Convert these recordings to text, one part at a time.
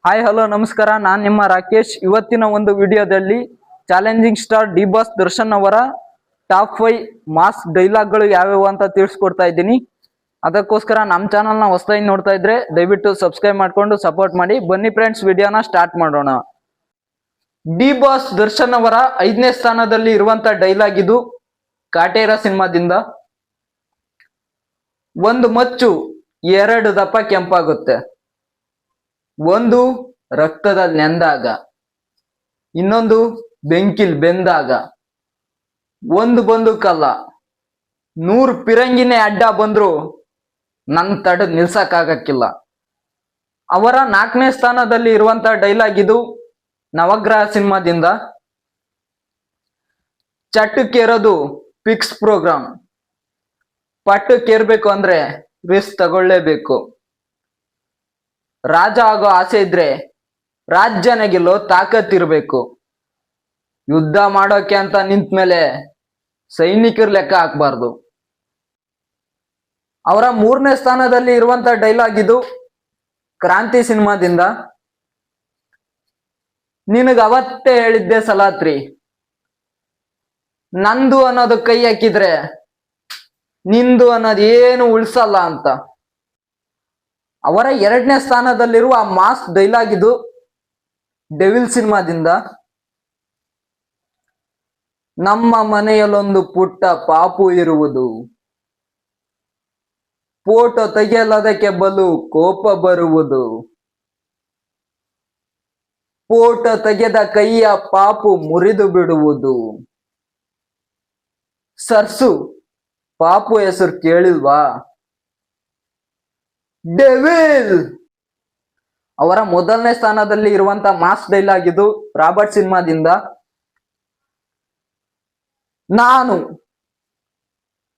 Hi hello ನಮಸ್ಕಾರ, ನಾನು ನಿಮ್ಮ ರಾಕೇಶ್. ಇವತ್ತಿನ ಒಂದು ವಿಡಿಯೋದಲ್ಲಿ challenging star D boss Darshan ಅವರ ಟಾಪ್ 5 ಮಾಸ್ ಡೈಲಾಗ್ಗಳು ಯಾವ್ಯಾವ ಅಂತ ತಿಳಿಸ್ಕೊಡ್ತಾ ಇದ್ದೀನಿ. ಅದಕ್ಕೋಸ್ಕರ ನಮ್ಮ ಚಾನಲ್ನ ಹೊಸದಾಗಿ ನೋಡ್ತಾ ಇದ್ರೆ ದಯವಿಟ್ಟು ಸಬ್ಸ್ಕ್ರೈಬ್ ಮಾಡ್ಕೊಂಡು ಸಪೋರ್ಟ್ ಮಾಡಿ. ಬನ್ನಿ ಫ್ರೆಂಡ್ಸ್, ವಿಡಿಯೋನ ಸ್ಟಾರ್ಟ್ ಮಾಡೋಣ. ಡಿ ಬಾಸ್ ದರ್ಶನ್ ಅವರ 5ನೇ ಸ್ಥಾನದಲ್ಲಿ ಇರುವಂತ ಡೈಲಾಗ್ ಇದು, ಕಾಟೇರ ಸಿನಿಮಾದಿಂದ. ಒಂದು ಮಚ್ಚು 2 ದಪ್ಪ ಕೆಂಪಾಗುತ್ತೆ, ಒಂದು ರಕ್ತದಲ್ಲಿ ನೆಂದಾಗ, ಇನ್ನೊಂದು ಬೆಂಕಿಲ್ ಬೆಂದಾಗ. ಒಂದು ಬಂದೂಕಲ್ಲ, 100 ಪಿರಂಗಿನೇ ಅಡ್ಡ ಬಂದ್ರು ನನ್ ತಡೆದ್ ನಿಲ್ಸಕ್ಕಾಗಕ್ಕಿಲ್ಲ. ಅವರ 4ನೇ ಸ್ಥಾನದಲ್ಲಿ ಇರುವಂತ ಡೈಲಾಗ್ ಇದು, ನವಗ್ರಹ ಸಿನಿಮಾದಿಂದ. ಚಟ್ಟಕ್ಕೇರೋದು ಫಿಕ್ಸ್ ಪ್ರೋಗ್ರಾಮ್, ಪಟ್ಟಕ್ಕೇರ್ಬೇಕು ಅಂದ್ರೆ ರಿಸ್ಕ್ ತಗೊಳ್ಳೇಬೇಕು. ರಾಜ ಆಗೋ ಆಸೆ ಇದ್ರೆ ರಾಜ್ಯನ ಗೆಲ್ಲೋ ತಾಕತ್ತಿರ್ಬೇಕು. ಯುದ್ಧ ಮಾಡೋಕೆ ಅಂತ ನಿಂತ ಮೇಲೆ ಸೈನಿಕರ ಲೆಕ್ಕ ಹಾಕ್ಬಾರ್ದು. ಅವರ 3ನೇ ಸ್ಥಾನದಲ್ಲಿ ಇರುವಂತ ಡೈಲಾಗ್ ಇದು, ಕ್ರಾಂತಿ ಸಿನಿಮಾದಿಂದ. ನಿನಗ ಅವತ್ತೇ ಹೇಳಿದ್ದೆ ಸಲಾತ್ರಿ, ನಂದು ಅನ್ನೋದು ಕೈ ಹಾಕಿದ್ರೆ ನಿಂದು ಅನ್ನೋದು ಏನು ಉಳಿಸಲ್ಲ ಅಂತ. ಅವರ 2ನೇ ಸ್ಥಾನದಲ್ಲಿರುವ ಮಾಸ್ ಡೈಲಾಗ್ ಇದು, ಡೆವಿಲ್ ಸಿನಿಮಾದಿಂದ. ನಮ್ಮ ಮನೆಯಲ್ಲೊಂದು ಪುಟ್ಟ ಪಾಪು ಇರುವುದು, ಫೋಟೋ ತೆಗೆಯಲದಕ್ಕೆ ಬಲು ಕೋಪ ಬರುವುದು. ಫೋಟೋ ತೆಗೆದ ಕೈಯ ಪಾಪು ಮುರಿದು ಬಿಡುವುದು. ಸರ್ಸು, ಪಾಪು ಹೆಸರು ಕೇಳಿಲ್ವಾ? ಡೆವಿಲ್. ಅವರ 1ನೇ ಸ್ಥಾನದಲ್ಲಿ ಇರುವಂತ ಮಾಸ್ ಡೈಲಾಗ್ ಇದು, ರಾಬರ್ಟ್ ಸಿನಿಮಾದಿಂದ. ನಾನು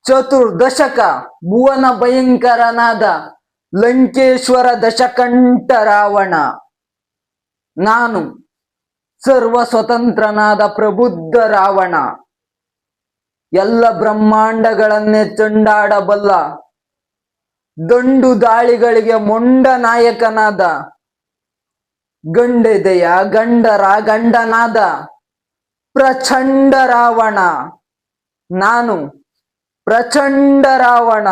ಚತುರ್ದಶಕ ಭುವನ ಭಯಂಕರನಾದ ಲಂಕೇಶ್ವರ ದಶಕಂಠ ರಾವಣ. ನಾನು ಸರ್ವ ಸ್ವತಂತ್ರನಾದ ಪ್ರಬುದ್ಧ ರಾವಣ. ಎಲ್ಲ ಬ್ರಹ್ಮಾಂಡಗಳನ್ನೇ ಚಂಡಾಡಬಲ್ಲ ದಂಡು ದಾಳಿಗಳಿಗೆ ಮೊಂಡ ನಾಯಕನಾದ ಗಂಡೆದೆಯ ಗಂಡರ ಗಂಡನಾದ ಪ್ರಚಂಡ ರಾವಣ. ನಾನು ಪ್ರಚಂಡ ರಾವಣ.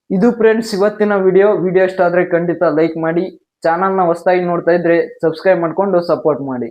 ಇದು ಫ್ರೆಂಡ್ಸ್ ಇವತ್ತಿನ ವಿಡಿಯೋ ಇಷ್ಟ ಆದ್ರೆ ಖಂಡಿತ ಲೈಕ್ ಮಾಡಿ. ಚಾನಲ್ನ ಹೊಸದಾಗಿ ನೋಡ್ತಾ ಇದ್ರೆ ಸಬ್ಸ್ಕ್ರೈಬ್ ಮಾಡ್ಕೊಂಡು ಸಪೋರ್ಟ್ ಮಾಡಿ.